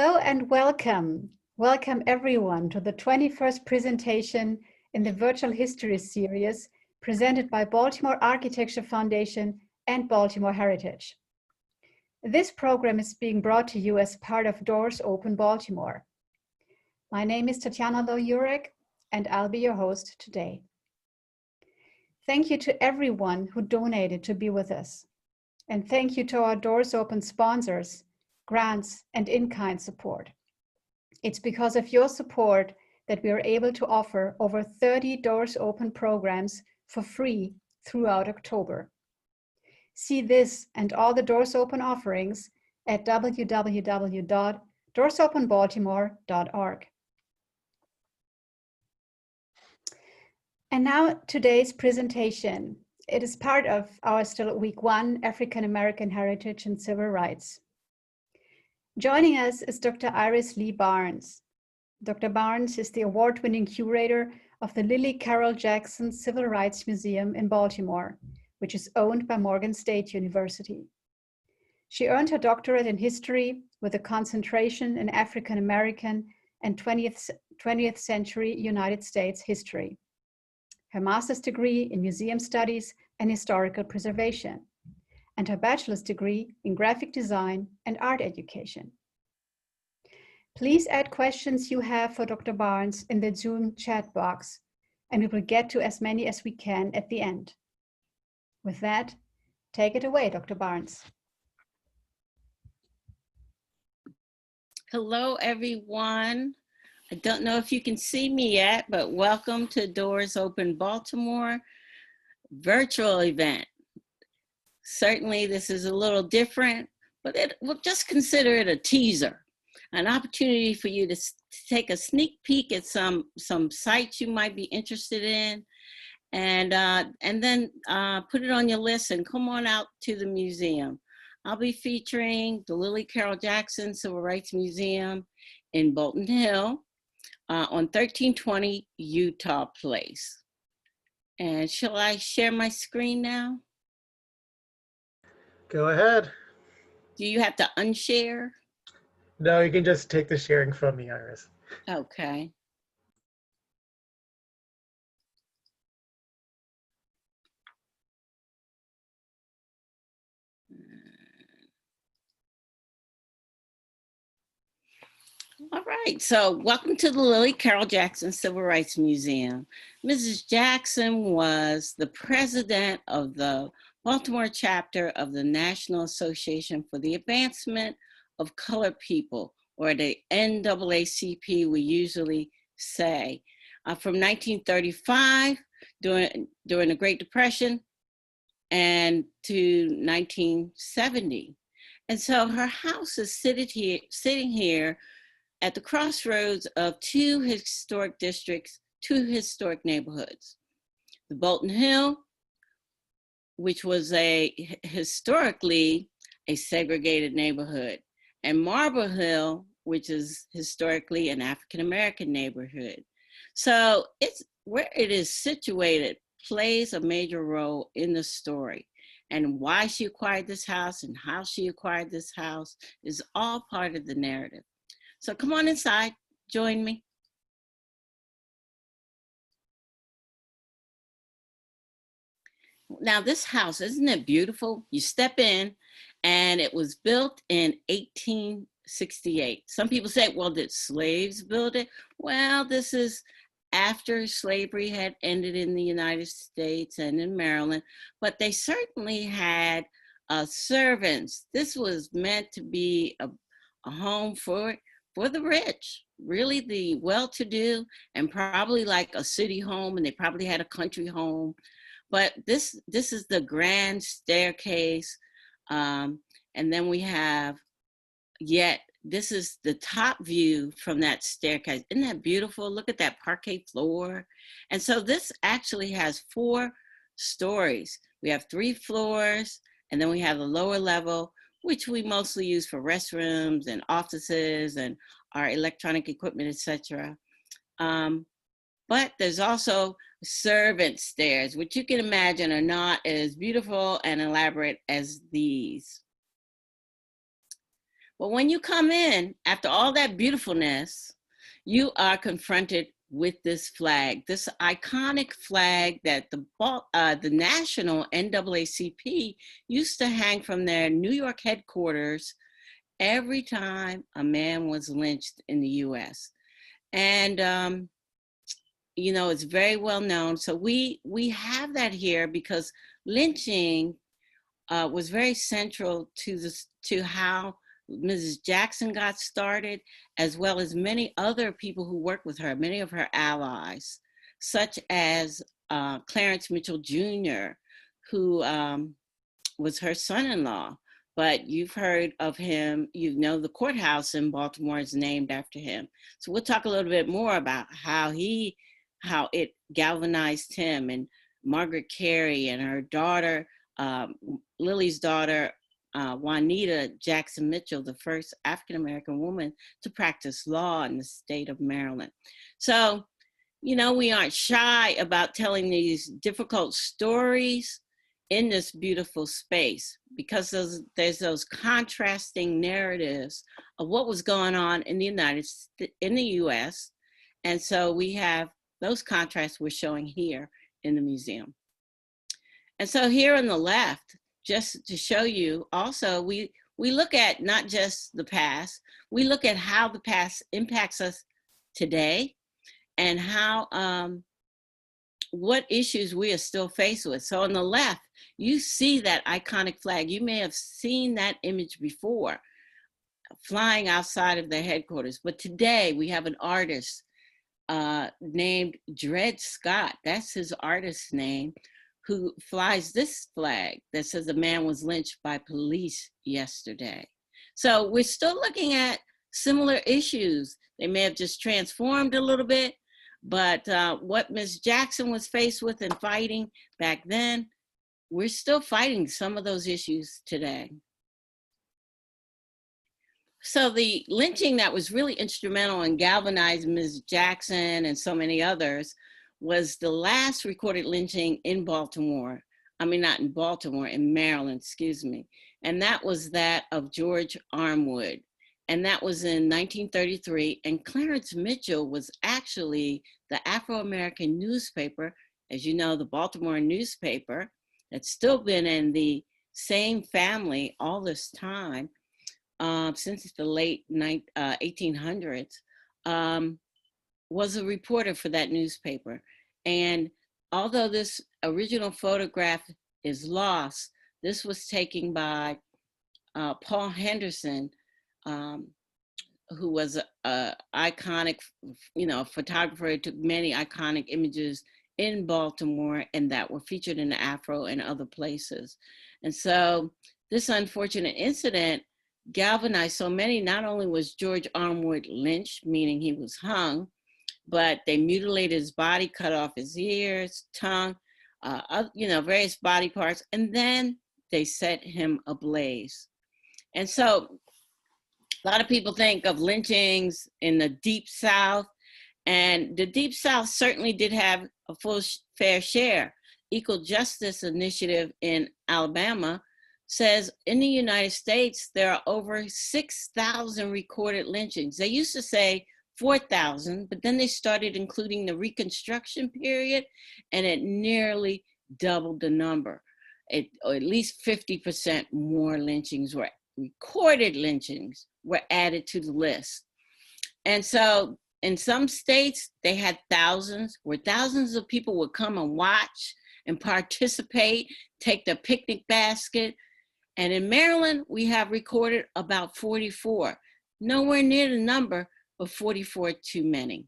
Hello and welcome. Welcome everyone to the 21st presentation in the Virtual History Series presented by Baltimore Architecture Foundation and Baltimore Heritage. This program is being brought to you as part of Doors Open Baltimore. My name is Tatjana Low-Jurek and I'll be your host today. Thank you to everyone who donated to be with us. And thank you to our Doors Open sponsors, grants, and in-kind support. It's because of your support that we are able to offer over 30 Doors Open programs for free throughout October. See this and all the Doors Open offerings at www.doorsopenbaltimore.org. And now today's presentation. It is part of our still week 1 African American Heritage and Civil Rights. Joining us is Dr. Leigh Barnes. Dr. Barnes is the award-winning curator of the Lillie Carroll Jackson Civil Rights Museum in Baltimore, which is owned by Morgan State University. She earned her doctorate in history with a concentration in African American and 20th century United States history. Her master's degree in museum studies and historical preservation, and her bachelor's degree in graphic design and art education. Please add questions you have for Dr. Barnes in the Zoom chat box, and we will get to as many as we can at the end. With that, take it away, Dr. Barnes. Hello, everyone. I don't know if you can see me yet, but welcome to Doors Open Baltimore virtual event. Certainly this is a little different, but we'll just consider it a teaser, an opportunity for you to take a sneak peek at some sites you might be interested in, and then put it on your list and come on out to the museum. I'll be featuring the Lillie Carroll Jackson Civil Rights Museum in Bolton Hill on 1320 Utah Place. And shall I share my screen now? Go ahead. Do you have to unshare? No, you can just take the sharing from me, Iris. Okay. All right, so welcome to the Lillie Carroll Jackson Civil Rights Museum. Mrs. Jackson was the president of the Baltimore chapter of the National Association for the Advancement of Colored People, or the NAACP we usually say, from 1935 during the Great Depression and to 1970. And so her house is sitting here at the crossroads of two historic districts, two historic neighborhoods. The Bolton Hill, which was historically a segregated neighborhood, and Marble Hill, which is historically an African-American neighborhood. So where it is situated plays a major role in the story. And why she acquired this house and how she acquired this house is all part of the narrative. So come on inside, join me. Now this house, isn't it beautiful? You step in and it was built in 1868. Some people say, well, did slaves build it? Well, this is after slavery had ended in the United States and in Maryland, but they certainly had servants. This was meant to be a home for the rich, really the well-to-do, and probably like a city home, and they probably had a country home. But this is the grand staircase. And then we have, this is the top view from that staircase. Isn't that beautiful? Look at that parquet floor. And so this actually has 4 stories. We have 3 floors, and then we have the lower level, which we mostly use for restrooms and offices and our electronic equipment, etc. But there's also servant stairs, which you can imagine are not as beautiful and elaborate as these. But when you come in, after all that beautifulness, you are confronted with this flag, this iconic flag that the national NAACP used to hang from their New York headquarters every time a man was lynched in the US. And, you know, it's very well known. So we have that here because lynching was very central to how Mrs. Jackson got started, as well as many other people who worked with her, many of her allies, such as Clarence Mitchell Jr., who was her son-in-law. But you've heard of him, you know, the courthouse in Baltimore is named after him. So we'll talk a little bit more about how it galvanized him, and Margaret Carey and her daughter, Lillie's daughter, Juanita Jackson Mitchell, the first African-American woman to practice law in the state of Maryland. So, you know, we aren't shy about telling these difficult stories in this beautiful space because there's those contrasting narratives of what was going on in the US. And so we have those contrasts we're showing here in the museum. And so here on the left, just to show you also, we look at not just the past, we look at how the past impacts us today and how, what issues we are still faced with. So on the left, you see that iconic flag. You may have seen that image before, flying outside of their headquarters. But today we have an artist named Dred Scott, that's his artist's name, who flies this flag that says a man was lynched by police yesterday. So we're still looking at similar issues. They may have just transformed a little bit, but what Ms. Jackson was faced with and fighting back then, we're still fighting some of those issues today. So the lynching that was really instrumental in galvanizing Ms. Jackson and so many others was the last recorded lynching in Baltimore. I mean, not in Baltimore, in Maryland, excuse me. And that was that of George Armwood. And that was in 1933. And Clarence Mitchell was actually the Afro-American newspaper, as you know, the Baltimore newspaper, that's still been in the same family all this time, since the late 1800s. Was a reporter for that newspaper. And although this original photograph is lost, this was taken by Paul Henderson, who was a iconic, you know, photographer who took many iconic images in Baltimore and that were featured in the Afro and other places. And so this unfortunate incident galvanized so many. Not only was George Armwood lynched, meaning he was hung, but they mutilated his body, cut off his ears, tongue, you know, various body parts, and then they set him ablaze. And so a lot of people think of lynchings in the Deep South, and the Deep South certainly did have a full fair share. Equal Justice Initiative in Alabama says in the United States, there are over 6,000 recorded lynchings. They used to say 4,000, but then they started including the Reconstruction period, and it nearly doubled the number. Or at least 50% more lynchings were recorded lynchings were added to the list. And so in some states, they had thousands, where thousands of people would come and watch and participate, take their picnic basket. And in Maryland, we have recorded about 44, nowhere near the number, but 44 too many.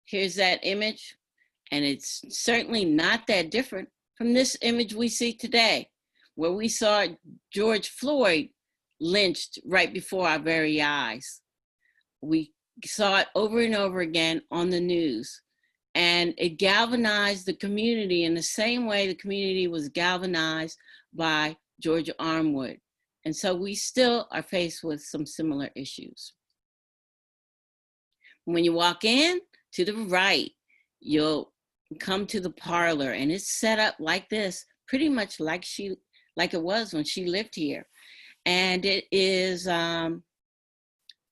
Here's that image, and it's certainly not that different from this image we see today, where we saw George Floyd lynched right before our very eyes. We saw it over and over again on the news, and it galvanized the community in the same way the community was galvanized by George Armwood. And so we still are faced with some similar issues. When you walk in to the right, you'll come to the parlor, and it's set up like this, pretty much like it was when she lived here. And it is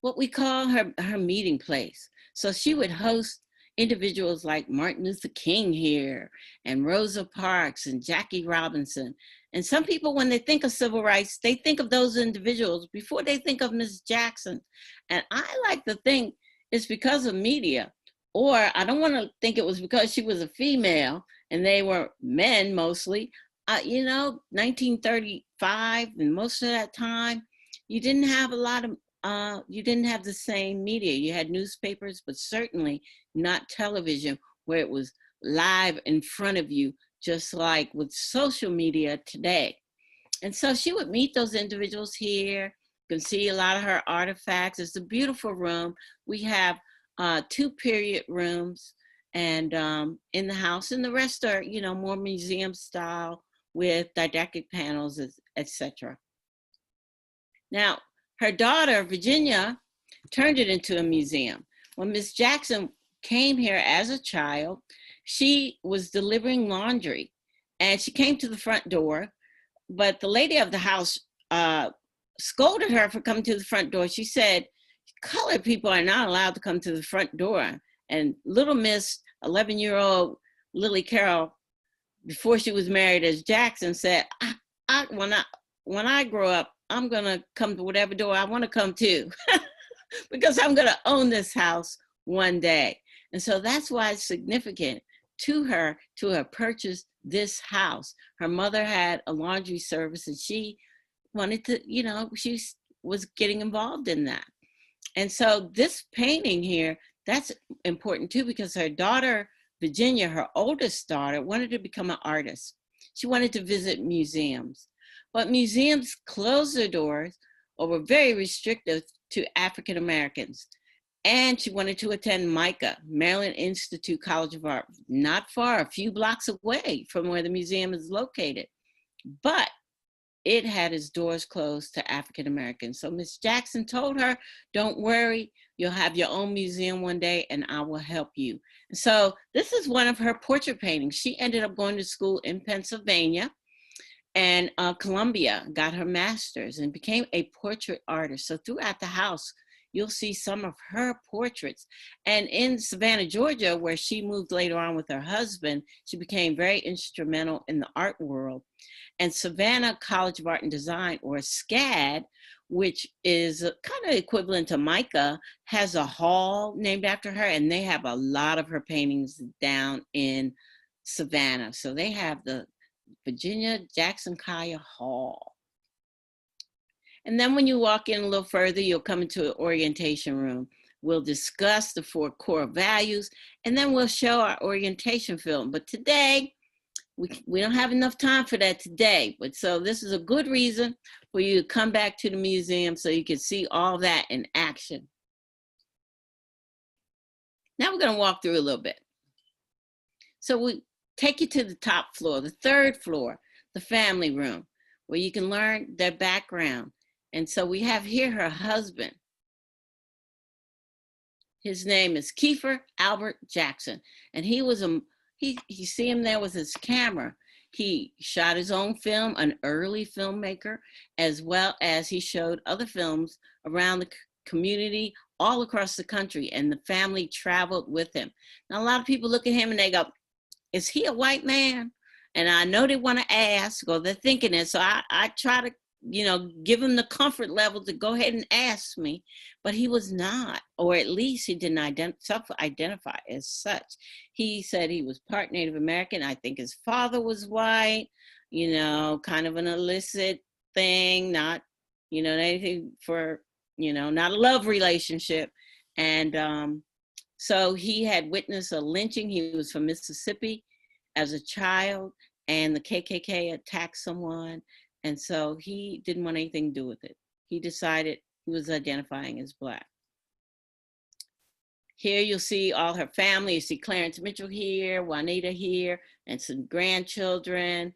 what we call her meeting place. So she would host individuals like Martin Luther King here, and Rosa Parks and Jackie Robinson. And some people, when they think of civil rights, they think of those individuals before they think of Ms. Jackson. And I like to think it's because of media, or I don't want to think it was because she was a female and they were men mostly. 1935, and most of that time, you didn't have a lot of, you didn't have the same media. You had newspapers, but certainly not television where it was live in front of you, just like with social media today. And so she would meet those individuals here. You can see a lot of her artifacts. It's a beautiful room. We have 2 period rooms and in the house, and the rest are, more museum style with didactic panels, etc. Now, her daughter, Virginia, turned it into a museum. When Miss Jackson came here as a child, she was delivering laundry, and she came to the front door, but the lady of the house scolded her for coming to the front door. She said, colored people are not allowed to come to the front door. And little Miss 11-year-old Lillie Carroll, before she was married as Jackson, said, when I grow up, I'm gonna come to whatever door I wanna come to because I'm gonna own this house one day. And so that's why it's significant to her to have purchased this house. Her mother had a laundry service and she wanted to, she was getting involved in that. And so this painting here, that's important too, because her daughter, Virginia, her oldest daughter, wanted to become an artist. She wanted to visit museums, but museums closed their doors or were very restrictive to African Americans. And she wanted to attend MICA, Maryland Institute College of Art, not far, a few blocks away from where the museum is located. But it had its doors closed to African Americans. So Miss Jackson told her, don't worry, you'll have your own museum one day and I will help you. And so this is one of her portrait paintings. She ended up going to school in Pennsylvania and Columbia, got her master's and became a portrait artist. So throughout the house, you'll see some of her portraits. And in Savannah, Georgia, where she moved later on with her husband, she became very instrumental in the art world. And Savannah College of Art and Design, or SCAD, which is kind of equivalent to MICA, has a hall named after her, and they have a lot of her paintings down in Savannah. So they have the Virginia Jackson Kaya Hall. And then when you walk in a little further, you'll come into an orientation room. We'll discuss the 4 core values, and then we'll show our orientation film. But today, we don't have enough time for that today. But so this is a good reason for you to come back to the museum so you can see all that in action. Now we're going to walk through a little bit. So we take you to the top floor, the 3rd floor, the family room, where you can learn their background. And so we have here her husband. His name is Kiefer Albert Jackson. And he was you see him there with his camera. He shot his own film, an early filmmaker, as well as he showed other films around the community all across the country, and the family traveled with him. Now, a lot of people look at him and they go, is he a white man? And I know they want to ask, or they're thinking it, so I try to, give him the comfort level to go ahead and ask me, but he was not, or at least he didn't self-identify as such. He said he was part Native American. I think his father was white, kind of an illicit thing, not, anything for, not a love relationship. And so he had witnessed a lynching. He was from Mississippi as a child, and the KKK attacked someone. And so he didn't want anything to do with it. He decided he was identifying as Black. Here you'll see all her family. You see Clarence Mitchell here, Juanita here, and some grandchildren,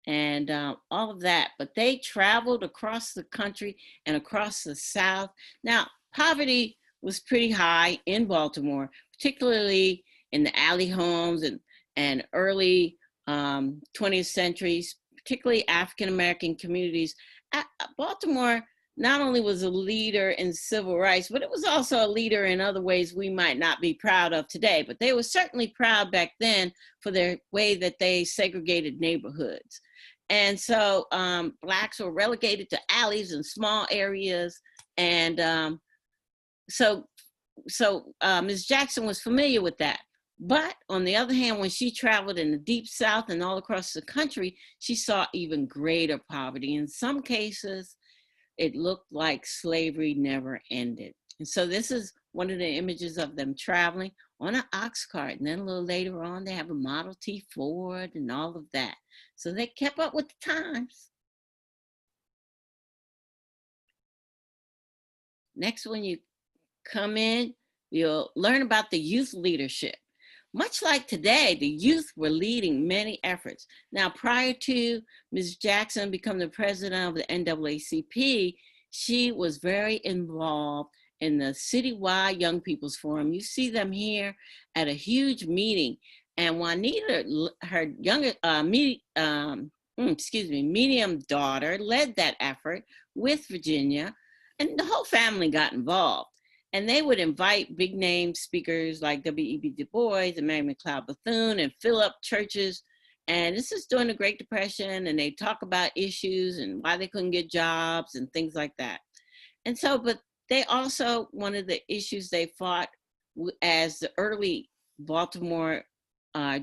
and all of that. But they traveled across the country and across the South. Now, poverty was pretty high in Baltimore, particularly in the alley homes and early 20th centuries, particularly African-American communities, Baltimore not only was a leader in civil rights, but it was also a leader in other ways we might not be proud of today. But they were certainly proud back then for their way that they segregated neighborhoods. And so Blacks were relegated to alleys and small areas. And so Ms. Jackson was familiar with that. But on the other hand, when she traveled in the deep South and all across the country, she saw even greater poverty. In some cases, it looked like slavery never ended. And so this is one of the images of them traveling on an ox cart. And then a little later on, they have a Model T Ford and all of that. So they kept up with the times. Next, when you come in, you'll learn about the youth leadership. Much like today, the youth were leading many efforts. Now, prior to Ms. Jackson becoming the president of the NAACP, she was very involved in the citywide Young People's Forum. You see them here at a huge meeting. And Juanita, her younger, medium daughter, led that effort with Virginia, and the whole family got involved. And they would invite big name speakers like W.E.B. Du Bois and Mary McLeod Bethune and fill up churches. And this is during the Great Depression, and they talk about issues and why they couldn't get jobs and things like that. And so, but they also, one of the issues they fought as the early Baltimore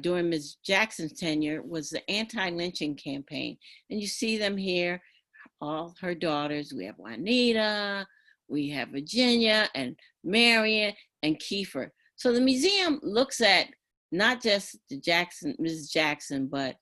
during Ms. Jackson's tenure was the anti-lynching campaign. And you see them here, all her daughters. We have Juanita, we have Virginia and Marion and Kiefer. So the museum looks at not just the Mrs. Jackson, but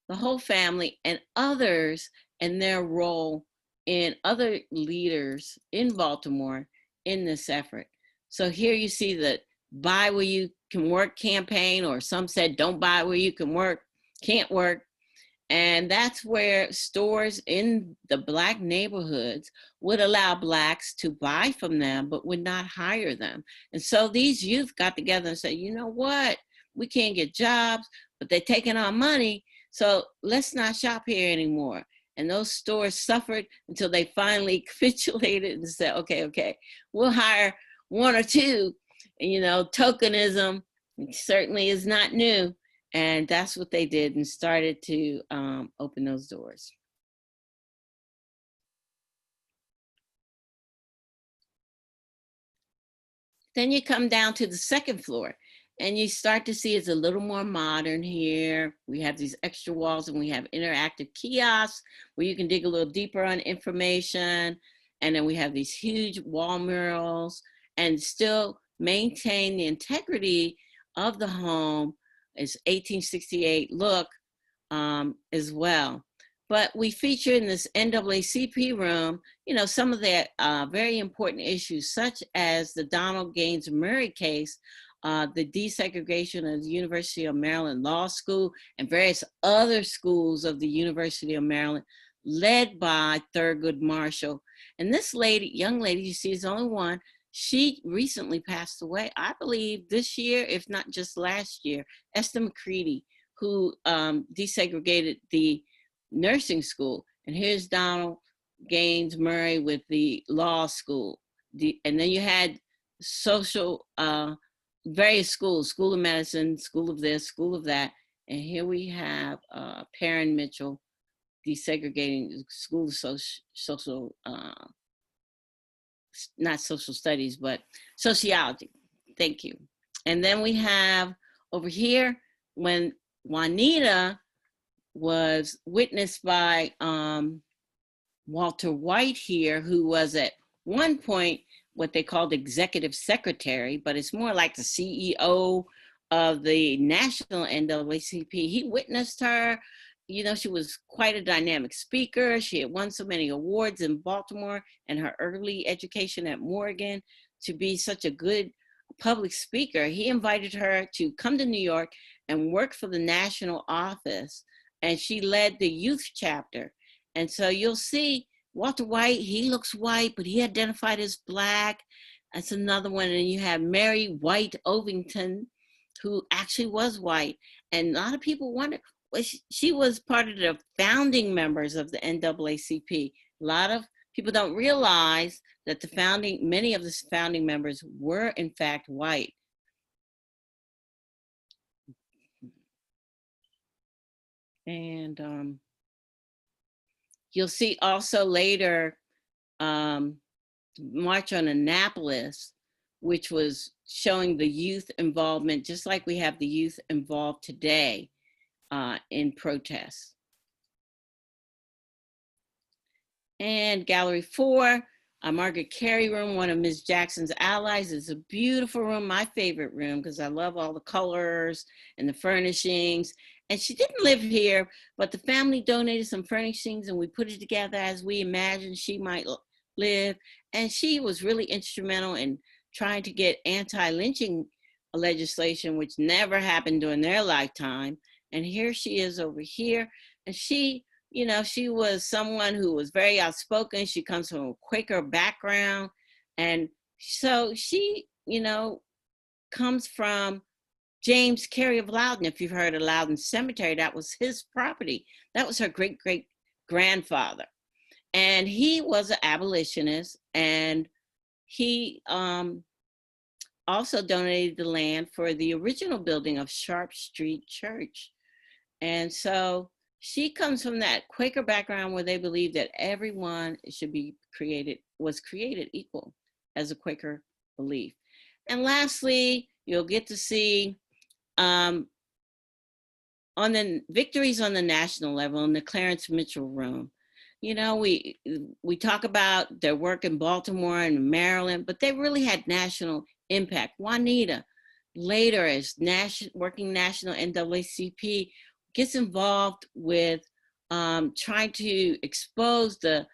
the whole family and others and their role in other leaders in Baltimore in this effort. So here you see the Buy Where You Can Work campaign, or some said don't buy where you can work, can't work. And that's where stores in the Black neighborhoods would allow Blacks to buy from them, but would not hire them. And so these youth got together and said, you know what? We can't get jobs, but they're taking our money. So let's not shop here anymore. And those stores suffered until they finally capitulated and said, okay, we'll hire one or two. And, you know, tokenism certainly is not new. And that's what they did and started to open those doors. Then you come down to the second floor and you start to see it's a little more modern here. We have these extra walls and we have interactive kiosks where you can dig a little deeper on information. And then we have these huge wall murals and still maintain the integrity of the home. It's 1868 look as well. But we feature in this NAACP room, you know, some of the very important issues, such as the Donald Gaines Murray case, the desegregation of the University of Maryland Law School and various other schools of the University of Maryland, led by Thurgood Marshall. And this lady, young lady you see is the only one. She recently passed away, I believe this year, if not just last year. Esther McCready, who desegregated the nursing school. And here's Donald Gaines Murray with the law school. And then you had social, various schools, School of Medicine, School of this, School of that. And here we have Perrin Mitchell desegregating the School of Social, not social studies, but sociology. Thank you. And then we have over here, when Juanita was witnessed by Walter White here, who was at one point what they called executive secretary, but it's more like the CEO of the national NAACP. He witnessed her. You know, she was quite a dynamic speaker. She had won so many awards in Baltimore and her early education at Morgan to be such a good public speaker. He invited her to come to New York and work for the national office. And she led the youth chapter. And so you'll see Walter White, he looks white, but he identified as Black. That's another one. And you have Mary White Ovington, who actually was white. And a lot of people wonder, well, she was part of the founding members of the NAACP. A lot of people don't realize that many of the founding members were in fact white. And you'll see also later March on Annapolis, which was showing the youth involvement, just like we have the youth involved today in protests. And Gallery 4, Margaret Carey room, one of Ms. Jackson's allies. It's a beautiful room, my favorite room, because I love all the colors and the furnishings. And she didn't live here, but the family donated some furnishings and we put it together as we imagined she might live. And she was really instrumental in trying to get anti-lynching legislation, which never happened during their lifetime. And here she is over here. And she, you know, she was someone who was very outspoken. She comes from a Quaker background. And so she, you know, comes from James Carey of Loudon. If you've heard of Loudon Cemetery, that was his property. That was her great-great-grandfather. And he was an abolitionist, and he also donated the land for the original building of Sharp Street Church. And so she comes from that Quaker background where they believe that everyone should be was created equal as a Quaker belief. And lastly, you'll get to see on the victories on the national level in the Clarence Mitchell room. You know, we talk about their work in Baltimore and Maryland, but they really had national impact. Juanita, later as working national NAACP, gets involved with trying to expose the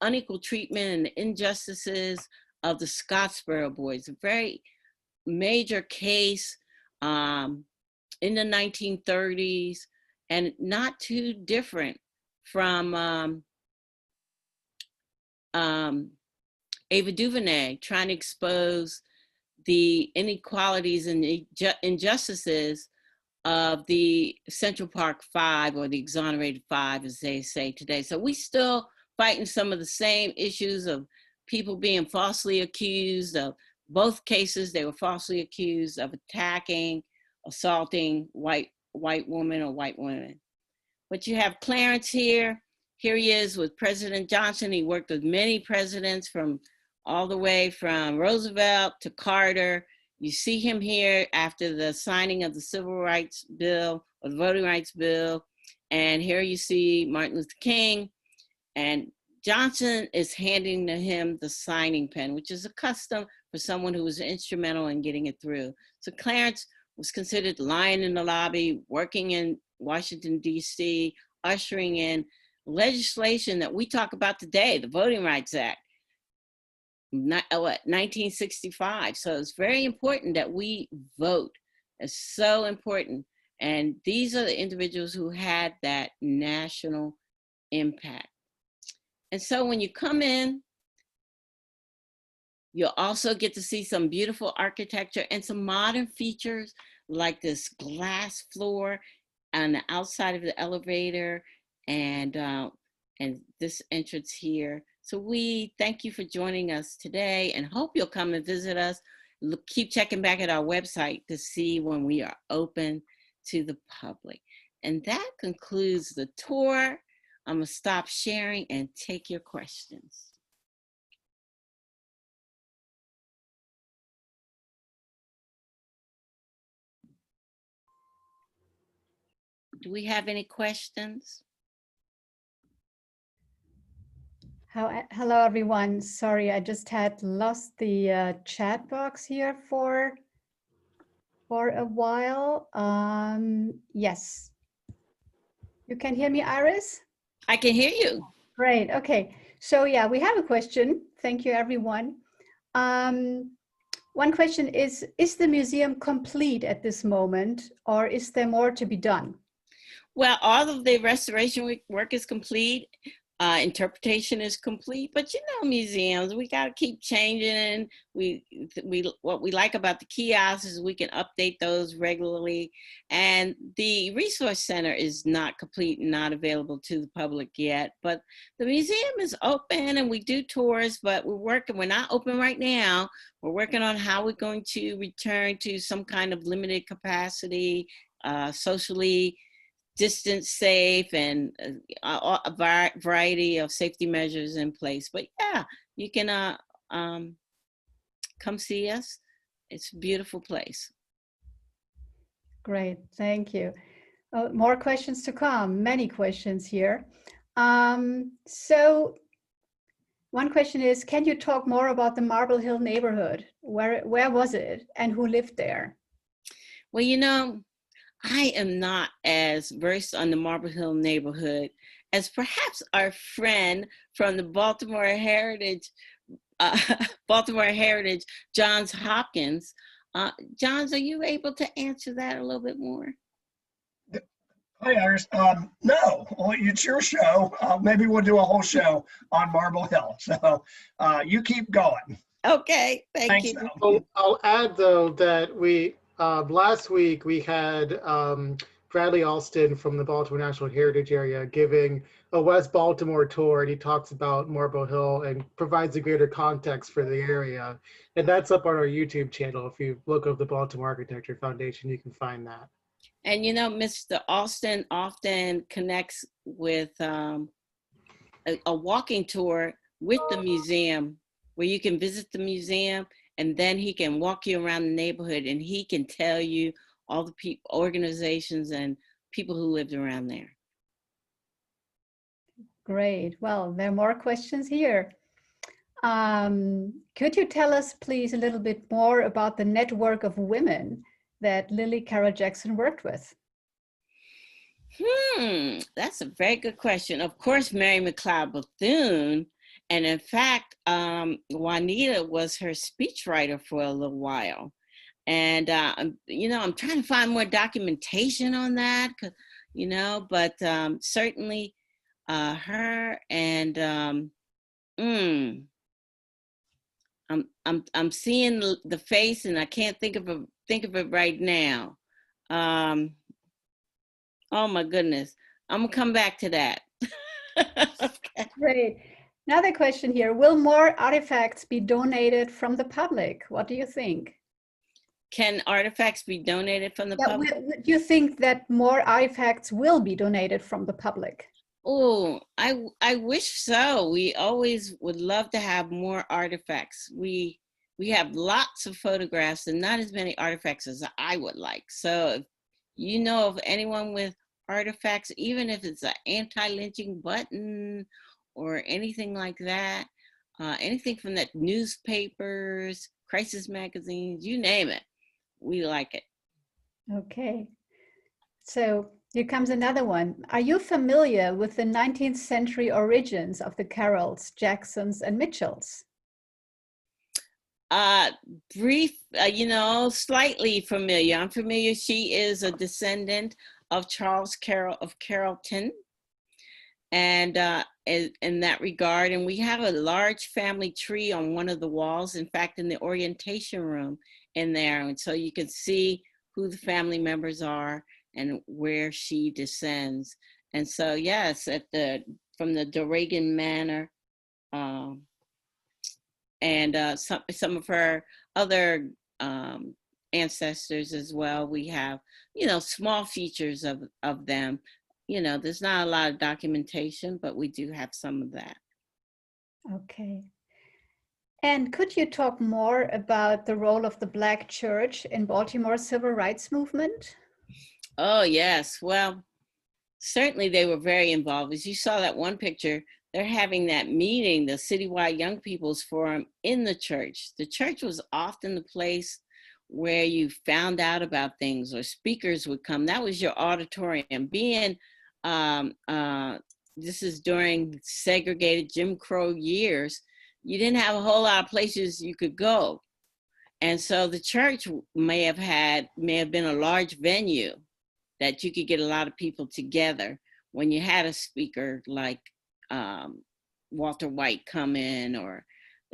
unequal treatment and the injustices of the Scottsboro boys, a very major case in the 1930s, and not too different from Ava DuVernay, trying to expose the inequalities and injustices of the Central Park Five, or the Exonerated Five, as they say today. So we still fighting some of the same issues of people being falsely accused of. Both cases, they were falsely accused of attacking, assaulting white women or white women. But you have Clarence here. Here he is with President Johnson. He worked with many presidents from all the way from Roosevelt to Carter. You see him here after the signing of the Civil Rights Bill, or the Voting Rights Bill. And here you see Martin Luther King. And Johnson is handing to him the signing pen, which is a custom for someone who was instrumental in getting it through. So Clarence was considered the lion in the lobby, working in Washington, D.C., ushering in legislation that we talk about today, the Voting Rights Act, 1965. So it's very important that we vote. It's so important. And these are the individuals who had that national impact. And so when you come in, you'll also get to see some beautiful architecture and some modern features like this glass floor on the outside of the elevator, and this entrance here. So we thank you for joining us today and hope you'll come and visit us. Keep checking back at our website to see when we are open to the public. And that concludes the tour. I'm gonna stop sharing and take your questions. Do we have any questions? Hello, everyone. Sorry, I just had lost the chat box here for a while. Yes. You can hear me, Iris? I can hear you. Great. Okay. So yeah, we have a question. Thank you, everyone. One question is the museum complete at this moment, or is there more to be done? Well, all of the restoration work is complete. interpretation is complete, but you know, museums, we got to keep changing. What we like about the kiosks is we can update those regularly, and the resource center is not complete and not available to the public yet, but the museum is open and we do tours, but we're not open right now. We're working on how we're going to return to some kind of limited capacity, socially distance safe, and a variety of safety measures in place. But yeah, you can come see us. It's a beautiful place. Great, thank you. More questions to come, many questions here. So one question is, can you talk more about the Marble Hill neighborhood? Where was it and who lived there? Well, you know, I am not as versed on the Marble Hill neighborhood as perhaps our friend from the Baltimore Heritage, Johns Hopkins. Johns, are you able to answer that a little bit more? Hi, Iris. No, well, it's your show. Maybe we'll do a whole show on Marble Hill. So you keep going. Okay, thank you. Well, I'll add though that we last week we had Bradley Alston from the Baltimore National Heritage Area giving a West Baltimore tour, and he talks about Marble Hill and provides a greater context for the area. And that's up on our YouTube channel. If you look up the Baltimore Architecture Foundation, you can find that. And you know, Mr. Alston often connects with a walking tour with the museum, where you can visit the museum and then he can walk you around the neighborhood and he can tell you all the people, organizations and people who lived around there. Great. Well, there are more questions here. Could you tell us, please, a little bit more about the network of women that Lillie Carroll Jackson worked with? That's a very good question. Of course, Mary McLeod Bethune, and in fact, Juanita was her speechwriter for a little while. And, you know, I'm trying to find more documentation on that, you know, but certainly her and I'm seeing the face and I can't think of it right now. Oh my goodness, I'm gonna come back to that. Okay. Great. Another question here. Will more artifacts be donated from the public? What do you think? Can artifacts be donated from the public? Do you think that more artifacts will be donated from the public? Oh, I wish so. We always would love to have more artifacts. We have lots of photographs and not as many artifacts as I would like. So if you know of anyone with artifacts, even if it's an anti-lynching button or anything like that, anything from that newspapers, crisis magazines, you name it, we like it. Okay. So here comes another one. Are you familiar with the 19th century origins of the Carrolls, Jacksons, and Mitchells? Brief, you know, slightly familiar. I'm familiar. She is a descendant of Charles Carroll of Carrollton. And in that regard, and we have a large family tree on one of the walls, in fact, in the orientation room in there. And so you can see who the family members are and where she descends. And so, yes, from the Doregan Manor, and some of her other ancestors as well. We have, you know, small features of them. You know, there's not a lot of documentation, but we do have some of that. Okay. And could you talk more about the role of the Black church in Baltimore's civil rights movement? Oh, yes. Well, certainly they were very involved. As you saw that one picture, they're having that meeting, the Citywide Young People's Forum, in the church. The church was often the place where you found out about things or speakers would come. That was your auditorium. Being, this is during segregated Jim Crow years, you didn't have a whole lot of places you could go. And so the church may have been a large venue that you could get a lot of people together when you had a speaker like Walter White come in or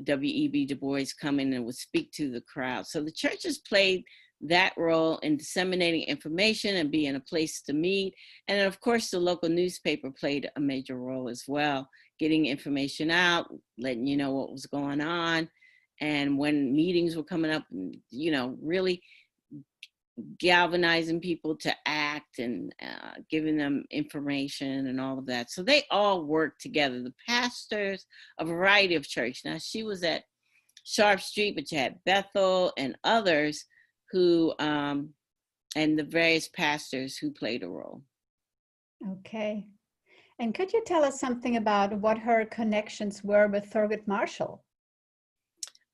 W.E.B. Du Bois come in and would speak to the crowd. So the churches played that role in disseminating information and being a place to meet. And of course, the local newspaper played a major role as well, getting information out, letting you know what was going on. And when meetings were coming up, you know, really galvanizing people to act and giving them information and all of that. So they all worked together. The pastors, a variety of church. Now she was at Sharp Street, but you had Bethel and others who, and the various pastors who played a role. Okay. And could you tell us something about what her connections were with Thurgood Marshall?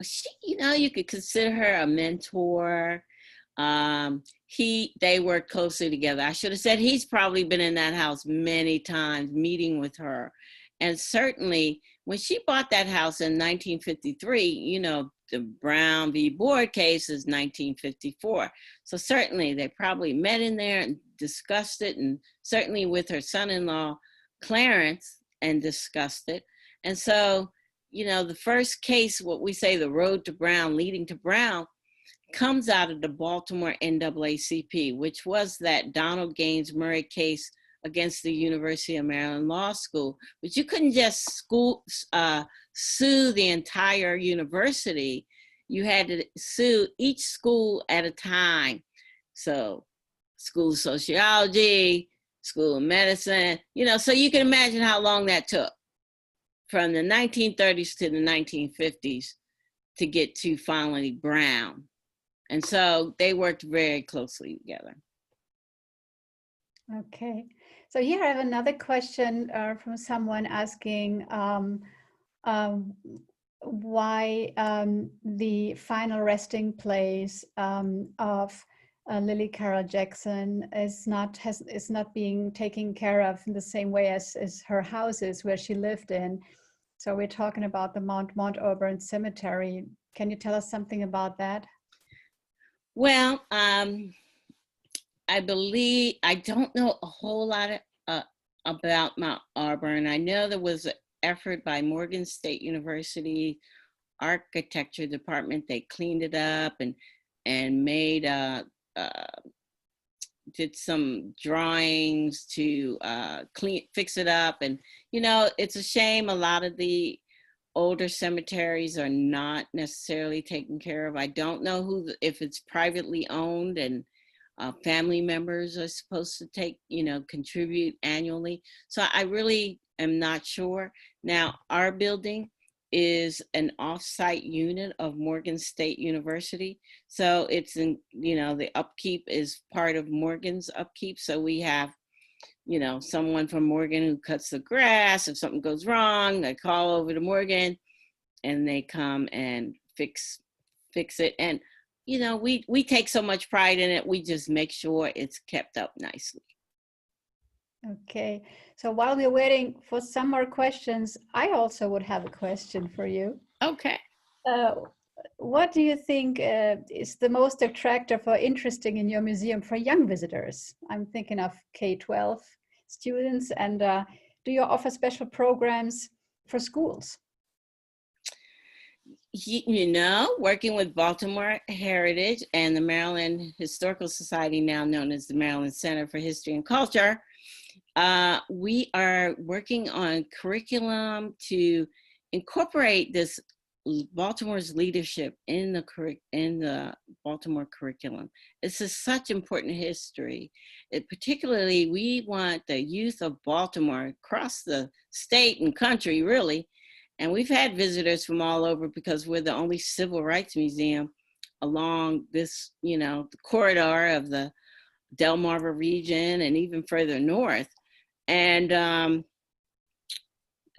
She, you know, you could consider her a mentor. They worked closely together. I should have said he's probably been in that house many times, meeting with her. And certainly when she bought that house in 1953, you know, the Brown v. Board case is 1954. So certainly they probably met in there and discussed it, and certainly with her son-in-law, Clarence, and discussed it. And so, you know, the first case, what we say, the road to Brown, leading to Brown, comes out of the Baltimore NAACP, which was that Donald Gaines Murray case against the University of Maryland Law School. But you couldn't just sue the entire university. You had to sue each school at a time. So School of Sociology, School of Medicine, you know, so you can imagine how long that took from the 1930s to the 1950s to get to finally Brown. And so they worked very closely together. Okay. So here I have another question from someone asking why the final resting place of Lillie Carroll Jackson is not being taken care of in the same way as her houses where she lived in. So we're talking about the Mount Auburn Cemetery. Can you tell us something about that? Well, I believe, I don't know a whole lot about Mount Auburn. I know there was an effort by Morgan State University architecture department. They cleaned it up and made, did some drawings to fix it up. And, you know, it's a shame a lot of the older cemeteries are not necessarily taken care of. I don't know if it's privately owned and family members are supposed to take, you know, contribute annually. So I really am not sure. Now, our building is an off-site unit of Morgan State University. So it's in, you know, the upkeep is part of Morgan's upkeep. So we have, you know, someone from Morgan who cuts the grass. If something goes wrong, they call over to Morgan and they come and fix it. And, you know, we take so much pride in it. We just make sure it's kept up nicely. Okay. So while we're waiting for some more questions, I also would have a question for you. Okay. What do you think is the most attractive or interesting in your museum for young visitors? I'm thinking of K12 students, and do you offer special programs for schools? You know, working with Baltimore Heritage and the Maryland Historical Society, now known as the Maryland Center for History and Culture, we are working on curriculum to incorporate this Baltimore's leadership in the Baltimore curriculum. This is such important history. Particularly, we want the youth of Baltimore across the state and country, really. And we've had visitors from all over because we're the only civil rights museum along this, you know, the corridor of the Delmarva region and even further north. And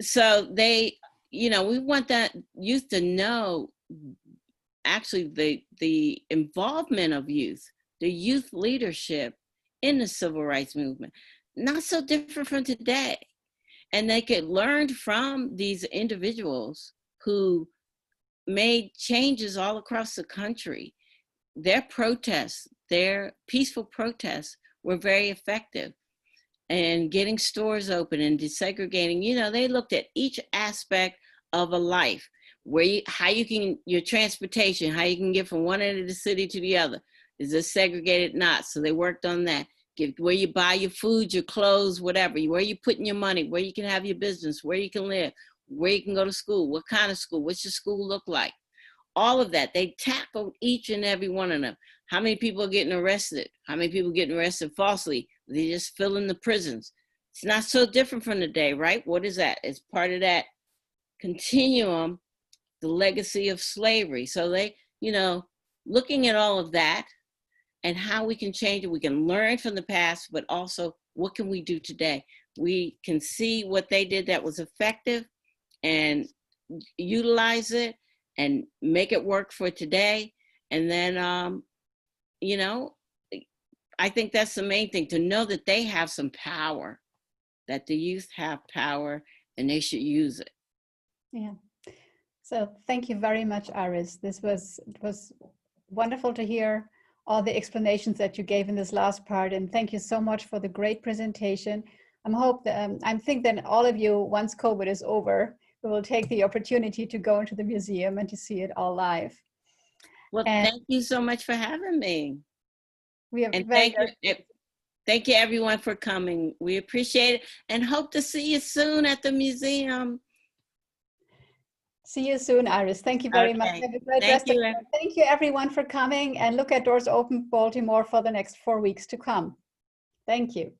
so they, you know, we want that youth to know actually the involvement of youth, the youth leadership in the civil rights movement, not so different from today. And they could learn from these individuals who made changes all across the country. Their protests, their peaceful protests were very effective. and getting stores open and desegregating, you know, they looked at each aspect of a life, how you can, your transportation, how you can get from one end of the city to the other. Is it segregated? Not. So they worked on that. Where you buy your food, your clothes, whatever, where you putting your money, where you can have your business, where you can live, where you can go to school, what kind of school, what's your school look like? All of that, they tackled each and every one of them. How many people are getting arrested? How many people getting arrested falsely? They just fill in the prisons. It's not so different from today, right? What is that? It's part of that continuum, the legacy of slavery. So they, you know, looking at all of that and how we can change it. We can learn from the past, but also what can we do today? We can see what they did that was effective and utilize it and make it work for today. And then, you know, I think that's the main thing, to know that they have some power, that the youth have power and they should use it. Yeah. So thank you very much, Iris. It was wonderful to hear all the explanations that you gave in this last part. And thank you so much for the great presentation. I think that all of you, once COVID is over, we will take the opportunity to go into the museum and to see it all live. Well, thank you so much for having me. And thank you everyone for coming. We appreciate it and hope to see you soon at the museum. See you soon, Iris. Thank you very much. Have a great rest of the day. Thank you everyone for coming, and look at Doors Open Baltimore for the next 4 weeks to come. Thank you.